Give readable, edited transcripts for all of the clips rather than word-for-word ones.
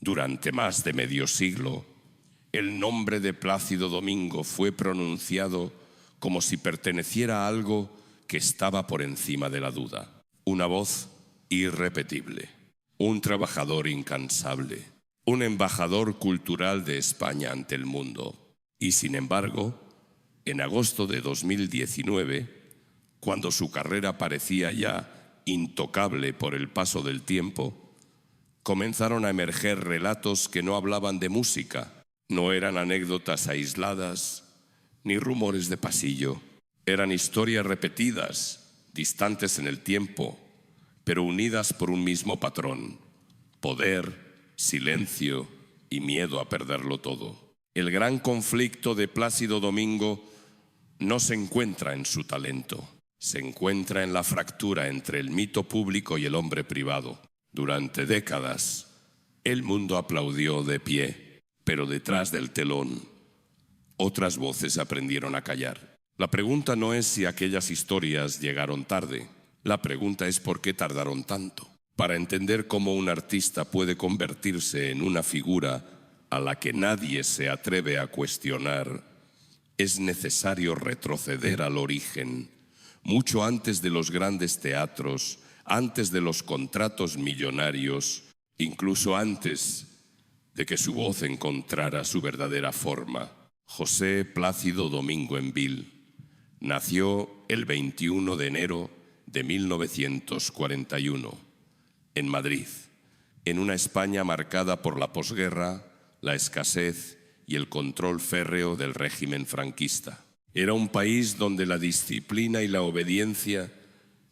Durante más de medio siglo, el nombre de Plácido Domingo fue pronunciado como si perteneciera a algo que estaba por encima de la duda. Una voz irrepetible, un trabajador incansable, un embajador cultural de España ante el mundo. Y sin embargo, en agosto de 2019, cuando su carrera parecía ya intocable por el paso del tiempo, comenzaron a emerger relatos que no hablaban de música, no eran anécdotas aisladas ni rumores de pasillo, eran historias repetidas, distantes en el tiempo, pero unidas por un mismo patrón: poder, silencio y miedo a perderlo todo. El gran conflicto de Plácido Domingo no se encuentra en su talento, se encuentra en la fractura entre el mito público y el hombre privado. Durante décadas, el mundo aplaudió de pie, pero detrás del telón, otras voces aprendieron a callar. La pregunta no es si aquellas historias llegaron tarde, la pregunta es por qué tardaron tanto. Para entender cómo un artista puede convertirse en una figura a la que nadie se atreve a cuestionar, es necesario retroceder al origen, mucho antes de los grandes teatros, antes de los contratos millonarios, incluso antes de que su voz encontrara su verdadera forma. José Plácido Domingo Envil nació el 21 de enero de 1941 en Madrid, en una España marcada por la posguerra, la escasez y el control férreo del régimen franquista. Era un país donde la disciplina y la obediencia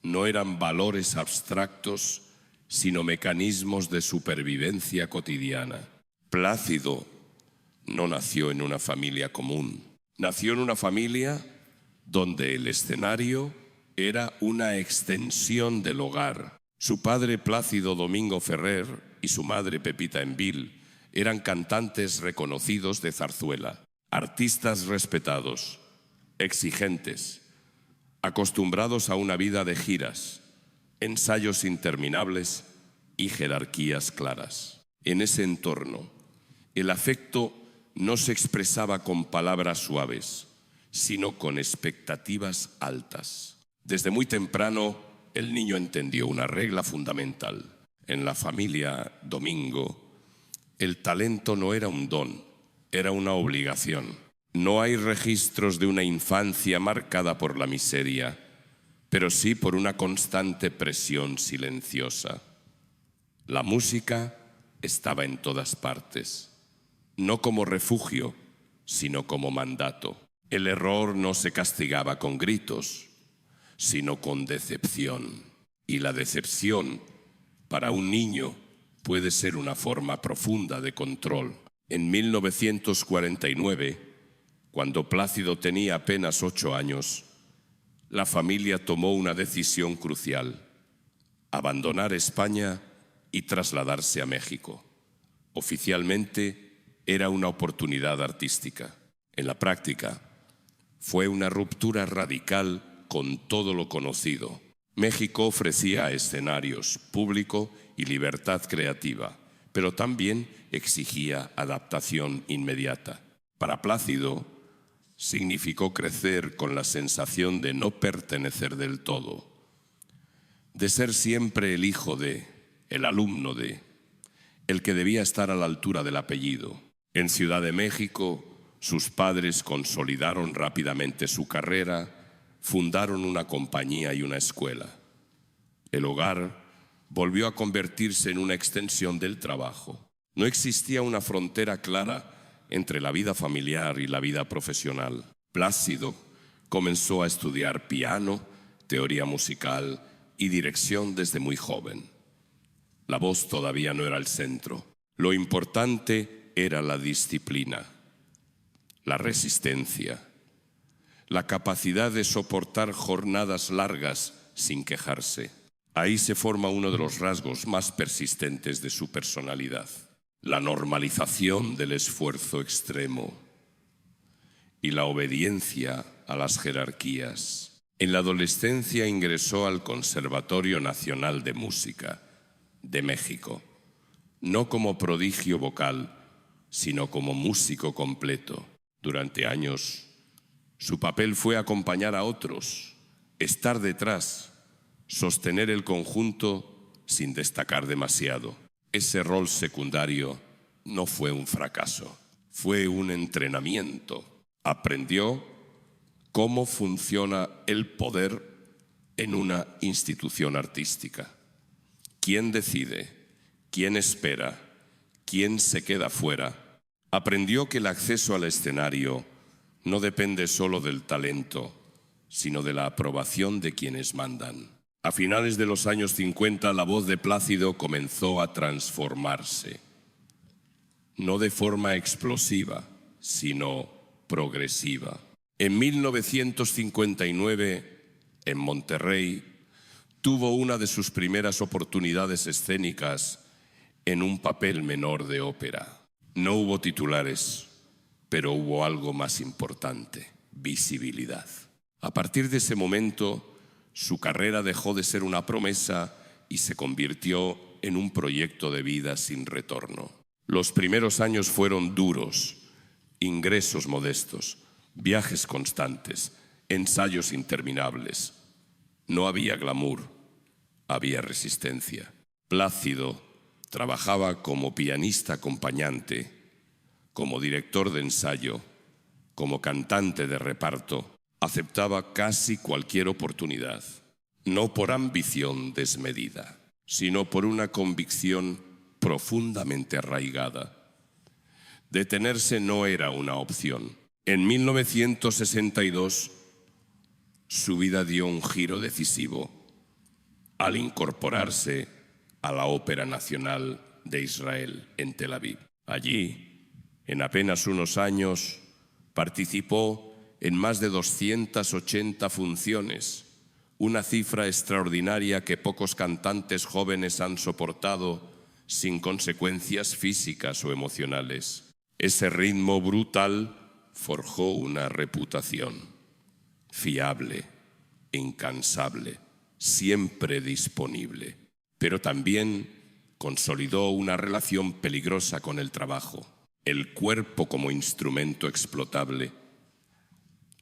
no eran valores abstractos, sino mecanismos de supervivencia cotidiana. Plácido no nació en una familia común. Nació en una familia donde el escenario era una extensión del hogar. Su padre, Plácido Domingo Ferrer, y su madre, Pepita Envil, eran cantantes reconocidos de zarzuela, artistas respetados, exigentes, acostumbrados a una vida de giras, ensayos interminables y jerarquías claras. En ese entorno, el afecto no se expresaba con palabras suaves, sino con expectativas altas. Desde muy temprano, el niño entendió una regla fundamental. En la familia Domingo, el talento no era un don, era una obligación. No hay registros de una infancia marcada por la miseria, pero sí por una constante presión silenciosa. La música estaba en todas partes, no como refugio, sino como mandato. El error no se castigaba con gritos, sino con decepción. Y la decepción, para un niño, puede ser una forma profunda de control. En 1949, cuando Plácido tenía apenas 8 años, la familia tomó una decisión crucial: abandonar España y trasladarse a México. Oficialmente era una oportunidad artística. En la práctica, fue una ruptura radical con todo lo conocido. México ofrecía escenarios, público y libertad creativa, pero también exigía adaptación inmediata. Para Plácido, significó crecer con la sensación de no pertenecer del todo, de ser siempre el hijo de, el alumno de, el que debía estar a la altura del apellido. En Ciudad de México, sus padres consolidaron rápidamente su carrera, fundaron una compañía y una escuela. El hogar volvió a convertirse en una extensión del trabajo. No existía una frontera clara entre la vida familiar y la vida profesional. Plácido comenzó a estudiar piano, teoría musical y dirección desde muy joven. La voz todavía no era el centro. Lo importante era la disciplina, la resistencia, la capacidad de soportar jornadas largas sin quejarse. Ahí se forma uno de los rasgos más persistentes de su personalidad: la normalización del esfuerzo extremo y la obediencia a las jerarquías. En la adolescencia ingresó al Conservatorio Nacional de Música de México, no como prodigio vocal, sino como músico completo. Durante años, su papel fue acompañar a otros, estar detrás, sostener el conjunto sin destacar demasiado. Ese rol secundario no fue un fracaso, fue un entrenamiento. Aprendió cómo funciona el poder en una institución artística. ¿Quién decide? ¿Quién espera? ¿Quién se queda fuera? Aprendió que el acceso al escenario no depende solo del talento, sino de la aprobación de quienes mandan. A finales de los años 50, la voz de Plácido comenzó a transformarse, no de forma explosiva, sino progresiva. En 1959, en Monterrey, tuvo una de sus primeras oportunidades escénicas en un papel menor de ópera. No hubo titulares, pero hubo algo más importante: visibilidad. A partir de ese momento, su carrera dejó de ser una promesa y se convirtió en un proyecto de vida sin retorno. Los primeros años fueron duros, ingresos modestos, viajes constantes, ensayos interminables. No había glamour, había resistencia. Plácido trabajaba como pianista acompañante, como director de ensayo, como cantante de reparto. Aceptaba casi cualquier oportunidad, no por ambición desmedida, sino por una convicción profundamente arraigada. Detenerse no era una opción. En 1962, su vida dio un giro decisivo al incorporarse a la Ópera Nacional de Israel en Tel Aviv. Allí, en apenas unos años, participó en más de 280 funciones, una cifra extraordinaria que pocos cantantes jóvenes han soportado sin consecuencias físicas o emocionales. Ese ritmo brutal forjó una reputación fiable, incansable, siempre disponible, pero también consolidó una relación peligrosa con el trabajo, el cuerpo como instrumento explotable,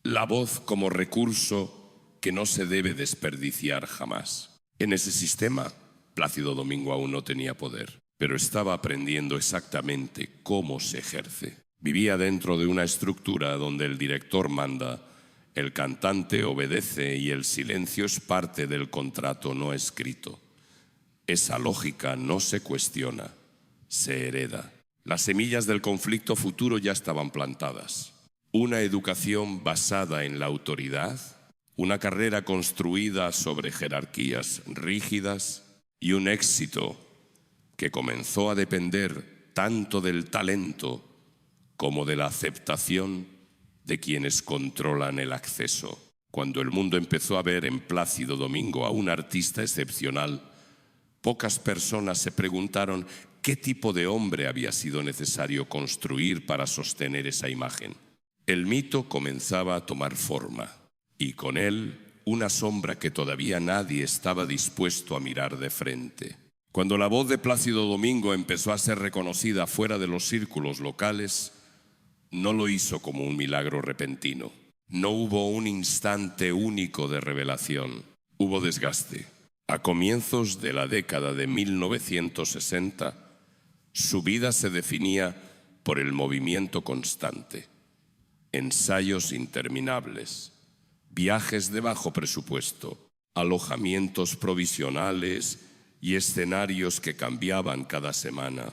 la voz como recurso que no se debe desperdiciar jamás. En ese sistema, Plácido Domingo aún no tenía poder, pero estaba aprendiendo exactamente cómo se ejerce. Vivía dentro de una estructura donde el director manda, el cantante obedece y el silencio es parte del contrato no escrito. Esa lógica no se cuestiona, se hereda. Las semillas del conflicto futuro ya estaban plantadas. Una educación basada en la autoridad, una carrera construida sobre jerarquías rígidas y un éxito que comenzó a depender tanto del talento como de la aceptación de quienes controlan el acceso. Cuando el mundo empezó a ver en Plácido Domingo a un artista excepcional, pocas personas se preguntaron qué tipo de hombre había sido necesario construir para sostener esa imagen. El mito comenzaba a tomar forma, y con él una sombra que todavía nadie estaba dispuesto a mirar de frente. Cuando la voz de Plácido Domingo empezó a ser reconocida fuera de los círculos locales, no lo hizo como un milagro repentino. No hubo un instante único de revelación. Hubo desgaste. A comienzos de la década de 1960, su vida se definía por el movimiento constante. Ensayos interminables, viajes de bajo presupuesto, alojamientos provisionales y escenarios que cambiaban cada semana.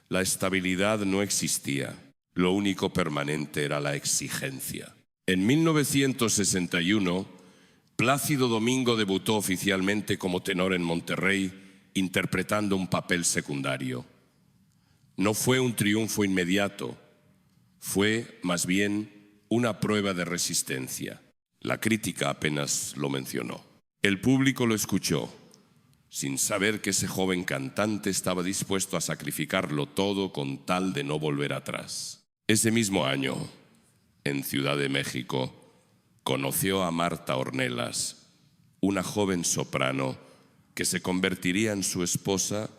La estabilidad no existía, lo único permanente era la exigencia. En 1961, Plácido Domingo debutó oficialmente como tenor en Monterrey, interpretando un papel secundario. No fue un triunfo inmediato, fue más bien una prueba de resistencia. La crítica apenas lo mencionó. El público lo escuchó, sin saber que ese joven cantante estaba dispuesto a sacrificarlo todo con tal de no volver atrás. Ese mismo año, en Ciudad de México, conoció a Marta Ornelas, una joven soprano que se convertiría en su esposa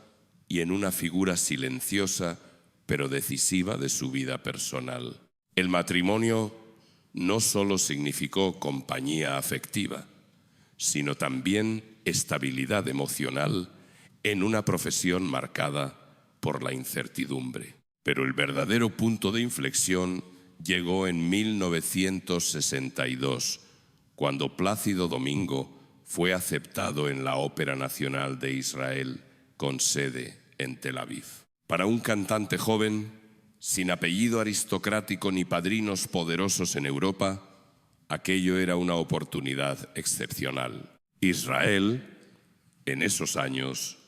y en una figura silenciosa pero decisiva de su vida personal. El matrimonio no solo significó compañía afectiva, sino también estabilidad emocional en una profesión marcada por la incertidumbre. Pero el verdadero punto de inflexión llegó en 1962, cuando Plácido Domingo fue aceptado en la Ópera Nacional de Israel, con sede en Tel Aviv. Para un cantante joven, sin apellido aristocrático ni padrinos poderosos en Europa, aquello era una oportunidad excepcional. Israel, en esos años,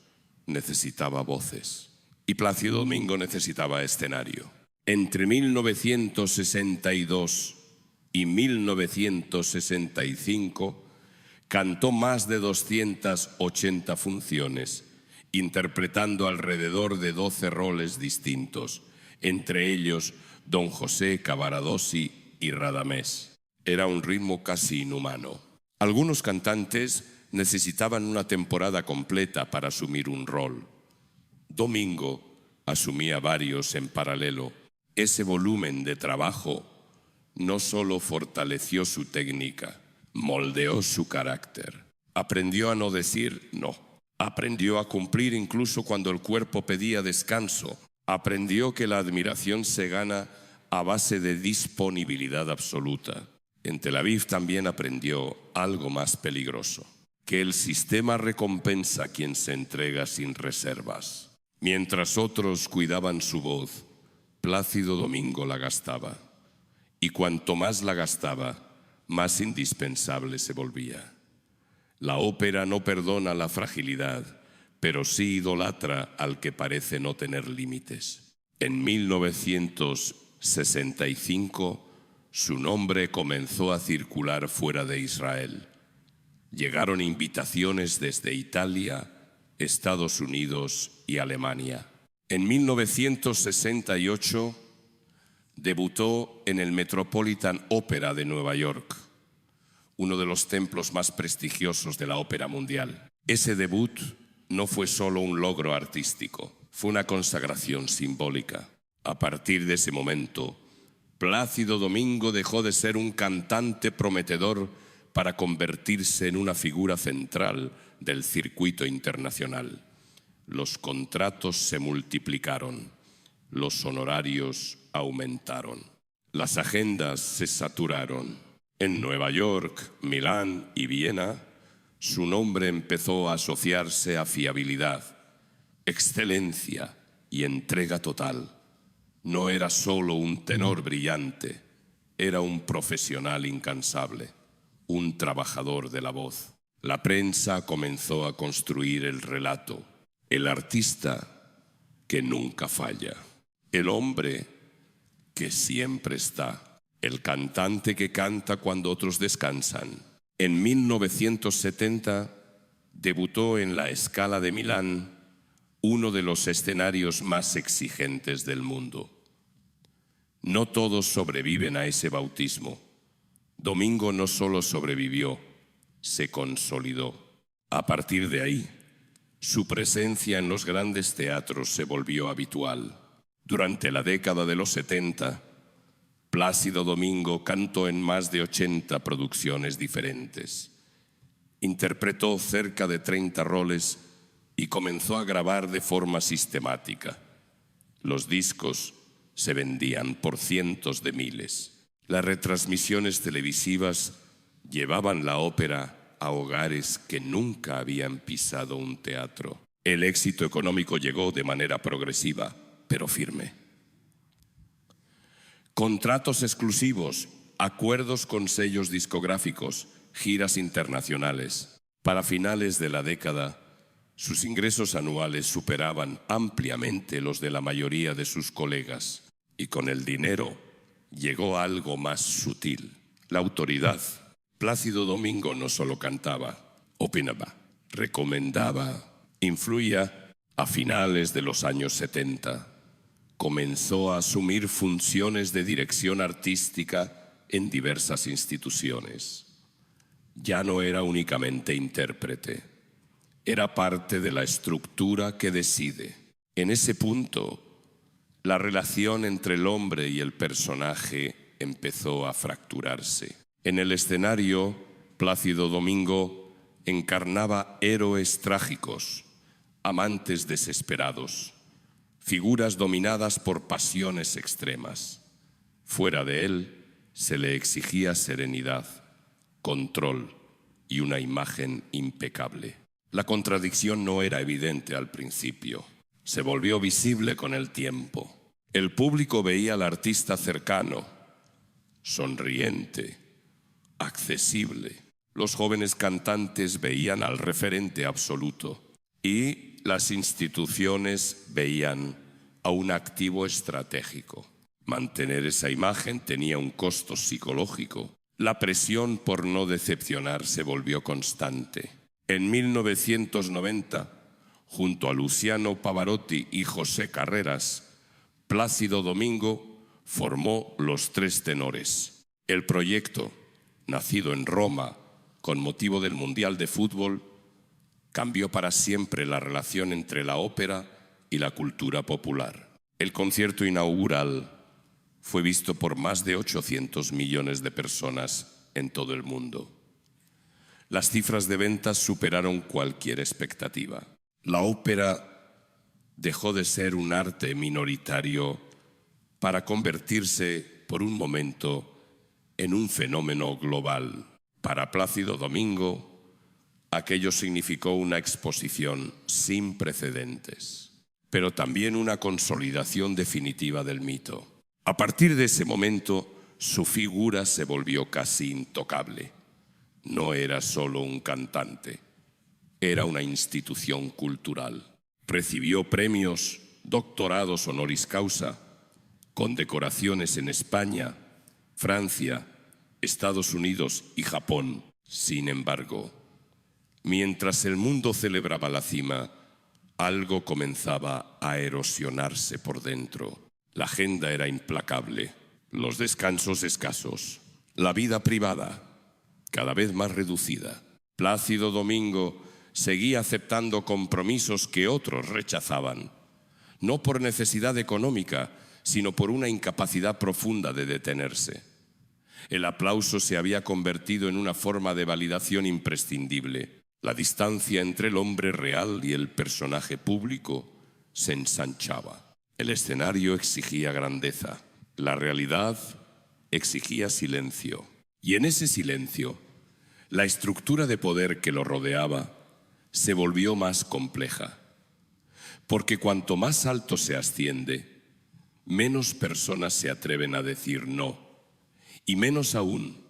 necesitaba voces y Plácido Domingo necesitaba escenario. Entre 1962 y 1965 cantó más de 280 funciones, interpretando alrededor de 12 roles distintos, entre ellos Don José, Cavaradossi y Radamés. Era un ritmo casi inhumano. Algunos cantantes necesitaban una temporada completa para asumir un rol. Domingo asumía varios en paralelo. Ese volumen de trabajo no solo fortaleció su técnica, moldeó su carácter. Aprendió a no decir no. Aprendió a cumplir incluso cuando el cuerpo pedía descanso. Aprendió que la admiración se gana a base de disponibilidad absoluta. En Tel Aviv también aprendió algo más peligroso, que el sistema recompensa a quien se entrega sin reservas. Mientras otros cuidaban su voz, Plácido Domingo la gastaba. Y cuanto más la gastaba, más indispensable se volvía. La ópera no perdona la fragilidad, pero sí idolatra al que parece no tener límites. En 1965, su nombre comenzó a circular fuera de Israel. Llegaron invitaciones desde Italia, Estados Unidos y Alemania. En 1968 debutó en el Metropolitan Opera de Nueva York, uno de los templos más prestigiosos de la ópera mundial. Ese debut no fue solo un logro artístico, fue una consagración simbólica. A partir de ese momento, Plácido Domingo dejó de ser un cantante prometedor para convertirse en una figura central del circuito internacional. Los contratos se multiplicaron, los honorarios aumentaron, las agendas se saturaron. En Nueva York, Milán y Viena, su nombre empezó a asociarse a fiabilidad, excelencia y entrega total. No era solo un tenor brillante, era un profesional incansable, un trabajador de la voz. La prensa comenzó a construir el relato, el artista que nunca falla, el hombre que siempre está, el cantante que canta cuando otros descansan. En 1970 debutó en la Scala de Milán, uno de los escenarios más exigentes del mundo. No todos sobreviven a ese bautismo. Domingo no solo sobrevivió, se consolidó. A partir de ahí, su presencia en los grandes teatros se volvió habitual. Durante la década de los 70, Plácido Domingo cantó en más de 80 producciones diferentes. Interpretó cerca de 30 roles y comenzó a grabar de forma sistemática. Los discos se vendían por cientos de miles. Las retransmisiones televisivas llevaban la ópera a hogares que nunca habían pisado un teatro. El éxito económico llegó de manera progresiva, pero firme. Contratos exclusivos, acuerdos con sellos discográficos, giras internacionales. Para finales de la década, sus ingresos anuales superaban ampliamente los de la mayoría de sus colegas. Y con el dinero llegó algo más sutil, la autoridad. Plácido Domingo no solo cantaba, opinaba, recomendaba, influía. A finales de los años 70, comenzó a asumir funciones de dirección artística en diversas instituciones. Ya no era únicamente intérprete, era parte de la estructura que decide. En ese punto, la relación entre el hombre y el personaje empezó a fracturarse. En el escenario, Plácido Domingo encarnaba héroes trágicos, amantes desesperados, figuras dominadas por pasiones extremas. Fuera de él se le exigía serenidad, control y una imagen impecable. La contradicción no era evidente al principio. Se volvió visible con el tiempo. El público veía al artista cercano, sonriente, accesible. Los jóvenes cantantes veían al referente absoluto y las instituciones veían a un activo estratégico. Mantener esa imagen tenía un costo psicológico. La presión por no decepcionar se volvió constante. En 1990, junto a Luciano Pavarotti y José Carreras, Plácido Domingo formó Los Tres Tenores. El proyecto, nacido en Roma con motivo del Mundial de Fútbol, cambió para siempre la relación entre la ópera y la cultura popular. El concierto inaugural fue visto por más de 800 millones de personas en todo el mundo. Las cifras de ventas superaron cualquier expectativa. La ópera dejó de ser un arte minoritario para convertirse por un momento en un fenómeno global. Para Plácido Domingo, aquello significó una exposición sin precedentes, pero también una consolidación definitiva del mito. A partir de ese momento, su figura se volvió casi intocable. No era solo un cantante, era una institución cultural. Recibió premios, doctorados honoris causa, condecoraciones en España, Francia, Estados Unidos y Japón. Sin embargo, mientras el mundo celebraba la cima, algo comenzaba a erosionarse por dentro. La agenda era implacable, los descansos escasos, la vida privada cada vez más reducida. Plácido Domingo seguía aceptando compromisos que otros rechazaban, no por necesidad económica, sino por una incapacidad profunda de detenerse. El aplauso se había convertido en una forma de validación imprescindible. La distancia entre el hombre real y el personaje público se ensanchaba. El escenario exigía grandeza, la realidad exigía silencio. Y en ese silencio, la estructura de poder que lo rodeaba se volvió más compleja. Porque cuanto más alto se asciende, menos personas se atreven a decir no, y menos aún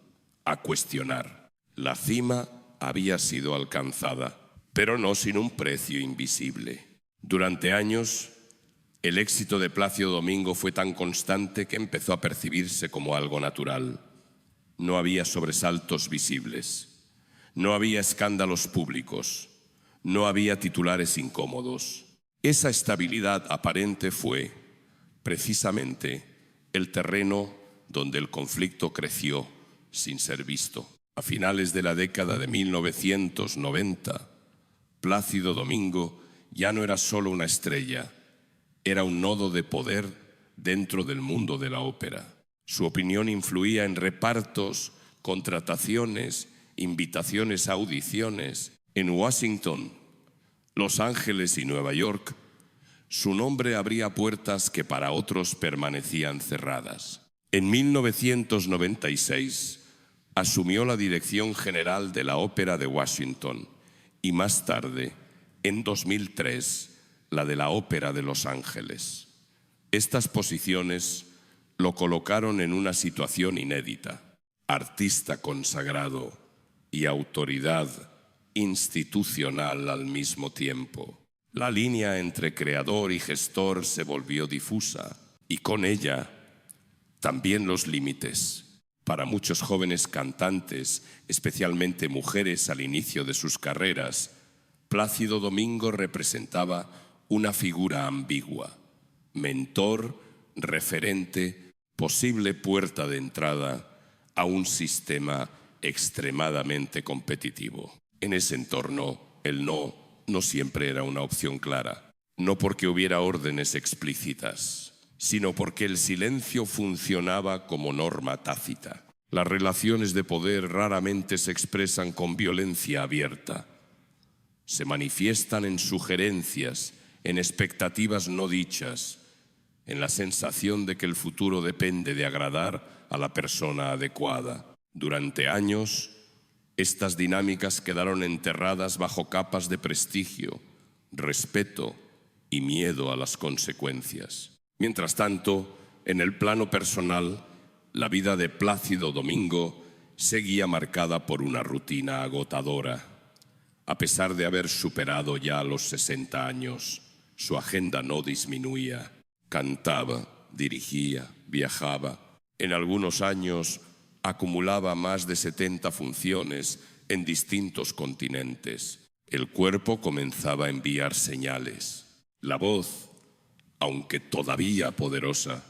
a cuestionar. La cima había sido alcanzada, pero no sin un precio invisible. Durante años, el éxito de Plácido Domingo fue tan constante que empezó a percibirse como algo natural. No había sobresaltos visibles, no había escándalos públicos, no había titulares incómodos. Esa estabilidad aparente fue, precisamente, el terreno donde el conflicto creció sin ser visto. A finales de la década de 1990, Plácido Domingo ya no era solo una estrella, era un nodo de poder dentro del mundo de la ópera. Su opinión influía en repartos, contrataciones, invitaciones a audiciones. En Washington, Los Ángeles y Nueva York, su nombre abría puertas que para otros permanecían cerradas. En 1996 asumió la dirección general de la Ópera de Washington y más tarde, en 2003, la de la Ópera de Los Ángeles. Estas posiciones lo colocaron en una situación inédita: artista consagrado y autoridad institucional al mismo tiempo. La línea entre creador y gestor se volvió difusa y con ella también los límites. Para muchos jóvenes cantantes, especialmente mujeres al inicio de sus carreras, Plácido Domingo representaba una figura ambigua: mentor, referente, posible puerta de entrada a un sistema extremadamente competitivo. En ese entorno, el no siempre era una opción clara. no porque hubiera órdenes explícitas, sino porque el silencio funcionaba como norma tácita. Las relaciones de poder raramente se expresan con violencia abierta. Se manifiestan en sugerencias, en expectativas no dichas, en la sensación de que el futuro depende de agradar a la persona adecuada. Durante años, estas dinámicas quedaron enterradas bajo capas de prestigio, respeto y miedo a las consecuencias. Mientras tanto, en el plano personal, la vida de Plácido Domingo seguía marcada por una rutina agotadora. A pesar de haber superado ya los 60 años, su agenda no disminuía. Cantaba, dirigía, viajaba. En algunos años acumulaba más de 70 funciones en distintos continentes. El cuerpo comenzaba a enviar señales. La voz, aunque todavía poderosa,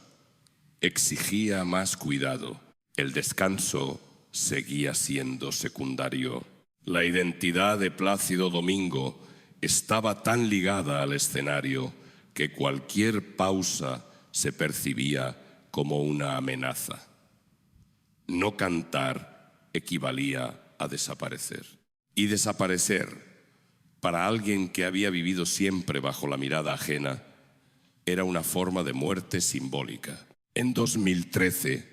exigía más cuidado. El descanso seguía siendo secundario. La identidad de Plácido Domingo estaba tan ligada al escenario que cualquier pausa se percibía como una amenaza. No cantar equivalía a desaparecer. Y desaparecer, para alguien que había vivido siempre bajo la mirada ajena, era una forma de muerte simbólica. En 2013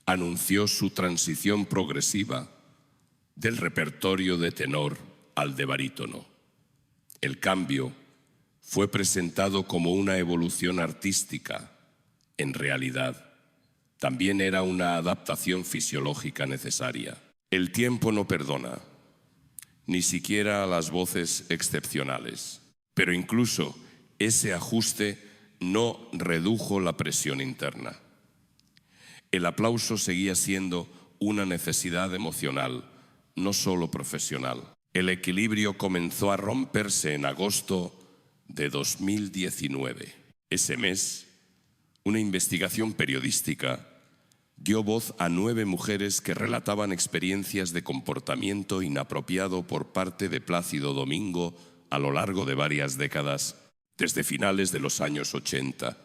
anunció su transición progresiva del repertorio de tenor al de barítono. El cambio fue presentado como una evolución artística. En realidad, también era una adaptación fisiológica necesaria. El tiempo no perdona, ni siquiera a las voces excepcionales. Pero incluso ese ajuste no redujo la presión interna. El aplauso seguía siendo una necesidad emocional, no solo profesional. El equilibrio comenzó a romperse en agosto de 2019. Ese mes, una investigación periodística dio voz a 9 mujeres que relataban experiencias de comportamiento inapropiado por parte de Plácido Domingo a lo largo de varias décadas, desde finales de los años 80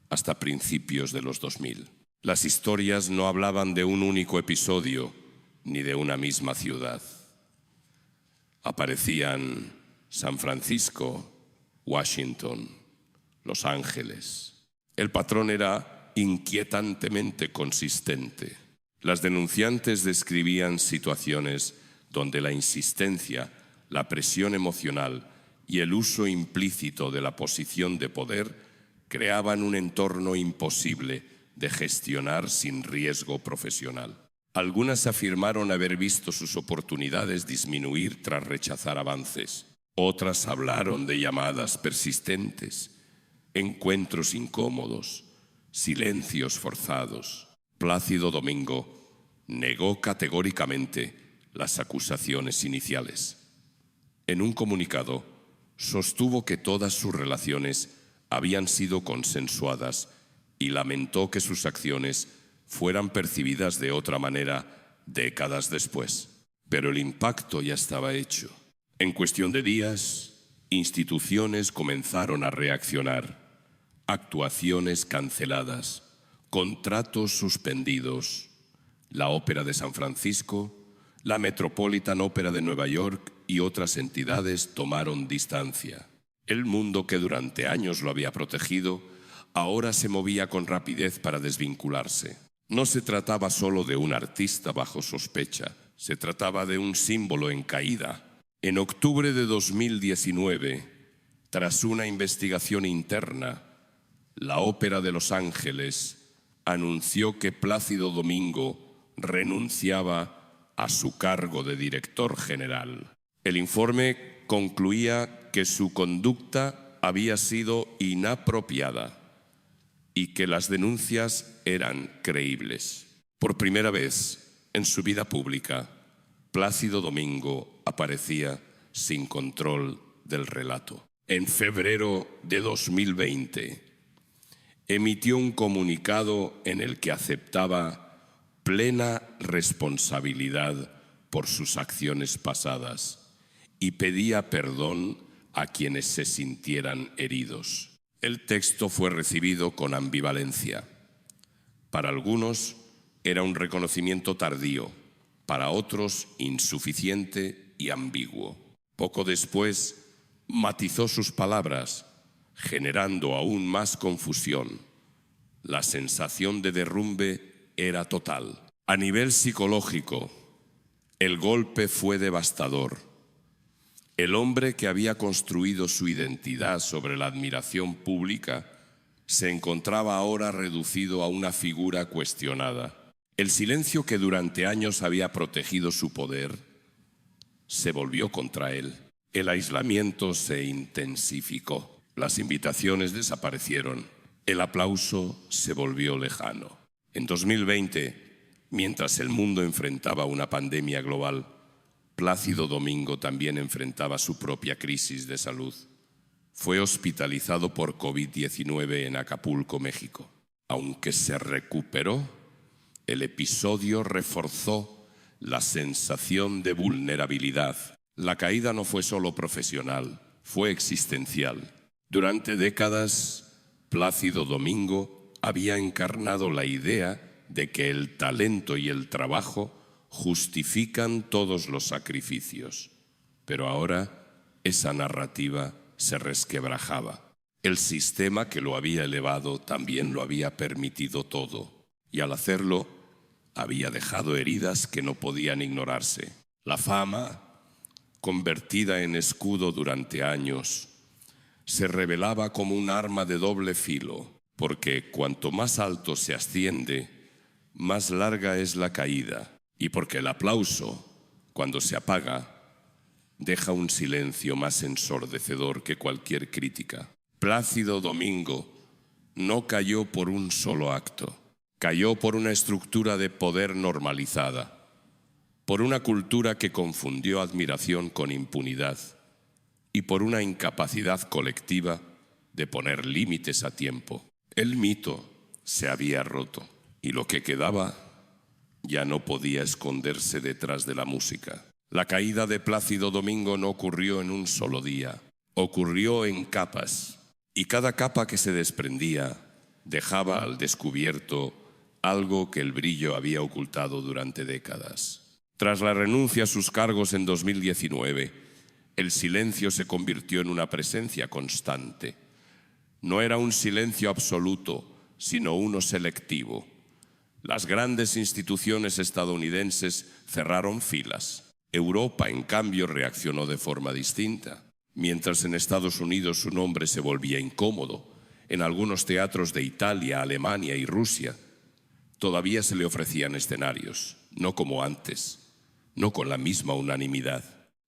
hasta principios de los 2000. Las historias no hablaban de un único episodio ni de una misma ciudad. Aparecían San Francisco, Washington, Los Ángeles. El patrón era inquietantemente consistente. Las denunciantes describían situaciones donde la insistencia, la presión emocional y el uso implícito de la posición de poder creaban un entorno imposible de gestionar sin riesgo profesional. Algunas afirmaron haber visto sus oportunidades disminuir tras rechazar avances. Otras hablaron de llamadas persistentes, encuentros incómodos, silencios forzados. Plácido Domingo negó categóricamente las acusaciones iniciales. En un comunicado, sostuvo que todas sus relaciones habían sido consensuadas y lamentó que sus acciones fueran percibidas de otra manera décadas después. Pero el impacto ya estaba hecho. En cuestión de días, instituciones comenzaron a reaccionar. Actuaciones canceladas, contratos suspendidos. La Ópera de San Francisco, la Metropolitan Opera de Nueva York y otras entidades tomaron distancia. El mundo que durante años lo había protegido, ahora se movía con rapidez para desvincularse. No se trataba solo de un artista bajo sospecha, se trataba de un símbolo en caída. En octubre de 2019, tras una investigación interna, la Ópera de Los Ángeles anunció que Plácido Domingo renunciaba a su cargo de director general. El informe concluía que su conducta había sido inapropiada y que las denuncias eran creíbles. Por primera vez en su vida pública, Plácido Domingo aparecía sin control del relato. En febrero de 2020, emitió un comunicado en el que aceptaba plena responsabilidad por sus acciones pasadas y pedía perdón a quienes se sintieran heridos. El texto fue recibido con ambivalencia. Para algunos era un reconocimiento tardío, para otros insuficiente y ambiguo. Poco después matizó sus palabras, generando aún más confusión. La sensación de derrumbe era total. A nivel psicológico, el golpe fue devastador. El hombre que había construido su identidad sobre la admiración pública se encontraba ahora reducido a una figura cuestionada. El silencio que durante años había protegido su poder se volvió contra él. El aislamiento se intensificó. Las invitaciones desaparecieron. El aplauso se volvió lejano. En 2020, mientras el mundo enfrentaba una pandemia global, Plácido Domingo también enfrentaba su propia crisis de salud. Fue hospitalizado por COVID-19 en Acapulco, México. Aunque se recuperó, el episodio reforzó la sensación de vulnerabilidad. La caída no fue solo profesional, fue existencial. Durante décadas, Plácido Domingo había encarnado la idea de que el talento y el trabajo justifican todos los sacrificios. Pero ahora esa narrativa se resquebrajaba. El sistema que lo había elevado también lo había permitido todo, y al hacerlo había dejado heridas que no podían ignorarse. La fama, convertida en escudo durante años, se revelaba como un arma de doble filo, porque cuanto más alto se asciende, más larga es la caída, y porque el aplauso, cuando se apaga, deja un silencio más ensordecedor que cualquier crítica. Plácido Domingo no cayó por un solo acto, cayó por una estructura de poder normalizada, por una cultura que confundió admiración con impunidad y por una incapacidad colectiva de poner límites a tiempo. El mito se había roto y lo que quedaba ya no podía esconderse detrás de la música. La caída de Plácido Domingo no ocurrió en un solo día, ocurrió en capas, y cada capa que se desprendía dejaba al descubierto algo que el brillo había ocultado durante décadas. Tras la renuncia a sus cargos en 2019, el silencio se convirtió en una presencia constante. No era un silencio absoluto, sino uno selectivo. Las grandes instituciones estadounidenses cerraron filas. Europa, en cambio, reaccionó de forma distinta. Mientras en Estados Unidos su nombre se volvía incómodo, en algunos teatros de Italia, Alemania y Rusia, todavía se le ofrecían escenarios, no como antes, no con la misma unanimidad,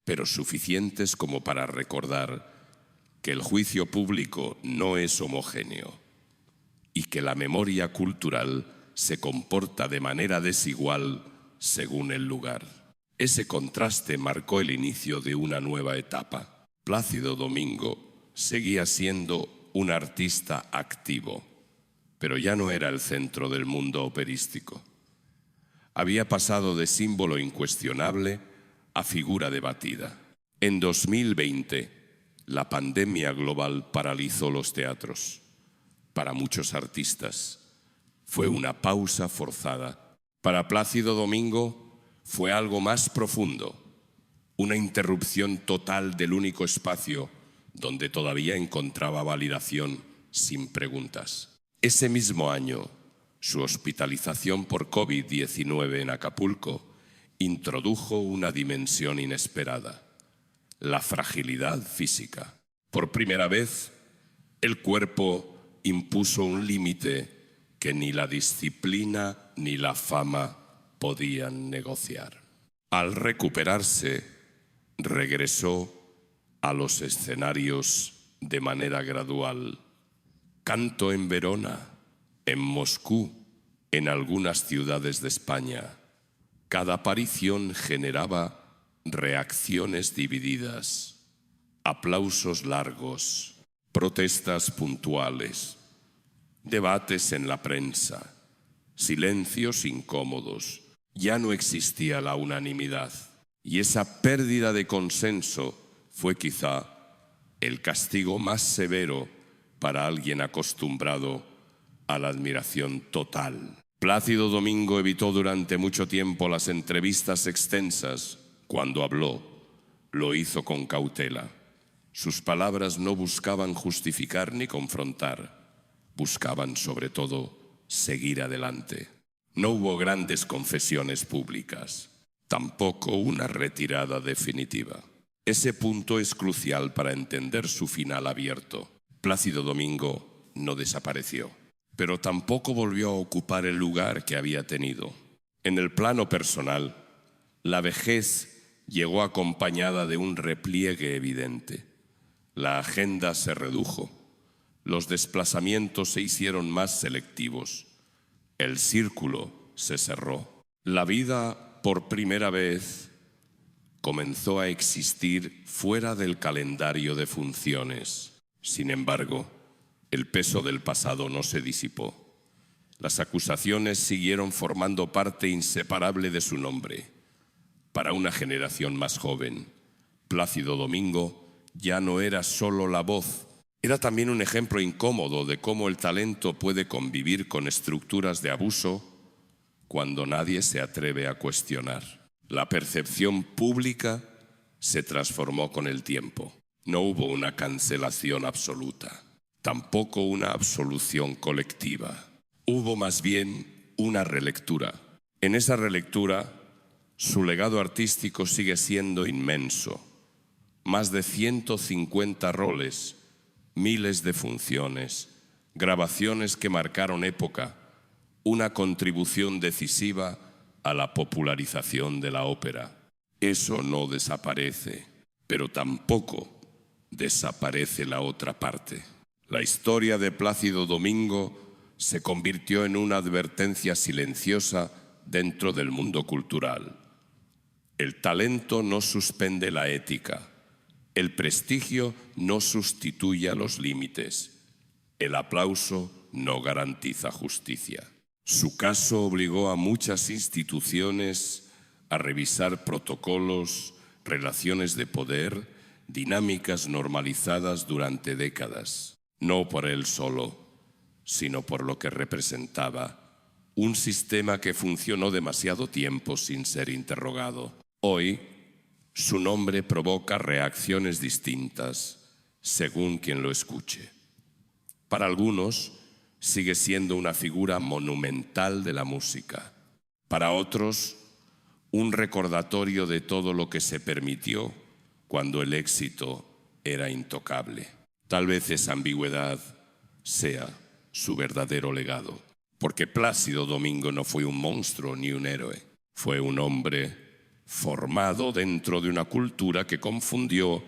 pero suficientes como para recordar que el juicio público no es homogéneo y que la memoria cultural se comporta de manera desigual según el lugar. Ese contraste marcó el inicio de una nueva etapa. Plácido Domingo seguía siendo un artista activo, pero ya no era el centro del mundo operístico. Había pasado de símbolo incuestionable a figura debatida. En 2020, la pandemia global paralizó los teatros. Para muchos artistas, fue una pausa forzada. Para Plácido Domingo, fue algo más profundo, una interrupción total del único espacio donde todavía encontraba validación sin preguntas. Ese mismo año, su hospitalización por COVID-19 en Acapulco introdujo una dimensión inesperada, la fragilidad física. Por primera vez, el cuerpo impuso un límite que ni la disciplina ni la fama podían negociar. Al recuperarse, regresó a los escenarios de manera gradual. Cantó en Verona, en Moscú, en algunas ciudades de España. Cada aparición generaba reacciones divididas, aplausos largos, protestas puntuales, debates en la prensa, silencios incómodos. Ya no existía la unanimidad, y esa pérdida de consenso fue quizá el castigo más severo para alguien acostumbrado a la admiración total. Plácido Domingo evitó durante mucho tiempo las entrevistas extensas. Cuando habló, lo hizo con cautela. Sus palabras no buscaban justificar ni confrontar, buscaban sobre todo seguir adelante. No hubo grandes confesiones públicas, tampoco una retirada definitiva. Ese punto es crucial para entender su final abierto. Plácido Domingo no desapareció, pero tampoco volvió a ocupar el lugar que había tenido. En el plano personal, la vejez llegó acompañada de un repliegue evidente. La agenda se redujo, los desplazamientos se hicieron más selectivos, el círculo se cerró. La vida, por primera vez, comenzó a existir fuera del calendario de funciones. Sin embargo, el peso del pasado no se disipó. Las acusaciones siguieron formando parte inseparable de su nombre. Para una generación más joven, Plácido Domingo ya no era solo la voz, era también un ejemplo incómodo de cómo el talento puede convivir con estructuras de abuso cuando nadie se atreve a cuestionar. La percepción pública se transformó con el tiempo. No hubo una cancelación absoluta, tampoco una absolución colectiva. Hubo más bien una relectura. En esa relectura, su legado artístico sigue siendo inmenso. Más de 150 roles, miles de funciones, grabaciones que marcaron época, una contribución decisiva a la popularización de la ópera. Eso no desaparece, pero tampoco desaparece la otra parte. La historia de Plácido Domingo se convirtió en una advertencia silenciosa dentro del mundo cultural. El talento no suspende la ética. El prestigio no sustituye los límites. El aplauso no garantiza justicia. Su caso obligó a muchas instituciones a revisar protocolos, relaciones de poder, dinámicas normalizadas durante décadas. No por él solo, sino por lo que representaba. Un sistema que funcionó demasiado tiempo sin ser interrogado. Hoy, su nombre provoca reacciones distintas según quien lo escuche. Para algunos, sigue siendo una figura monumental de la música. Para otros, un recordatorio de todo lo que se permitió cuando el éxito era intocable. Tal vez esa ambigüedad sea su verdadero legado, porque Plácido Domingo no fue un monstruo ni un héroe, fue un hombre formado dentro de una cultura que confundió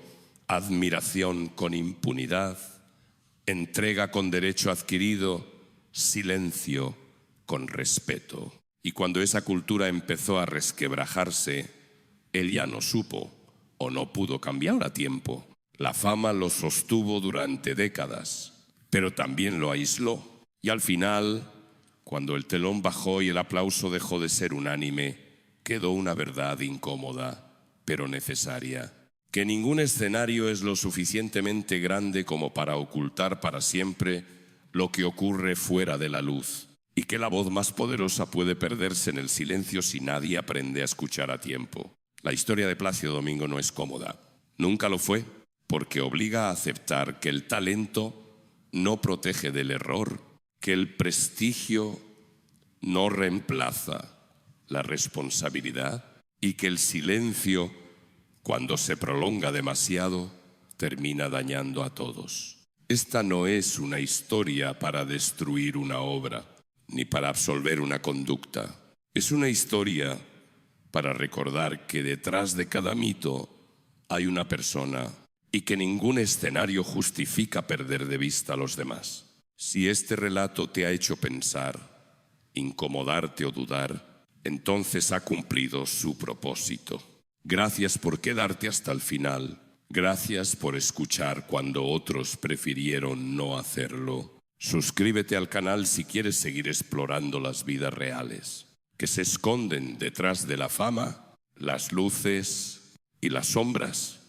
admiración con impunidad, entrega con derecho adquirido, silencio con respeto. Y cuando esa cultura empezó a resquebrajarse, él ya no supo o no pudo cambiar a tiempo. La fama lo sostuvo durante décadas, pero también lo aisló. Y al final, cuando el telón bajó y el aplauso dejó de ser unánime, quedó una verdad incómoda, pero necesaria. Que ningún escenario es lo suficientemente grande como para ocultar para siempre lo que ocurre fuera de la luz, y que la voz más poderosa puede perderse en el silencio si nadie aprende a escuchar a tiempo. La historia de Plácido Domingo no es cómoda. Nunca lo fue, porque obliga a aceptar que el talento no protege del error, que el prestigio no reemplaza la responsabilidad y que el silencio, cuando se prolonga demasiado, termina dañando a todos. Esta no es una historia para destruir una obra, ni para absolver una conducta. Es una historia para recordar que detrás de cada mito hay una persona y que ningún escenario justifica perder de vista a los demás. Si este relato te ha hecho pensar, incomodarte o dudar, entonces ha cumplido su propósito. Gracias por quedarte hasta el final. Gracias por escuchar cuando otros prefirieron no hacerlo. Suscríbete al canal si quieres seguir explorando las vidas reales, que se esconden detrás de la fama, las luces y las sombras.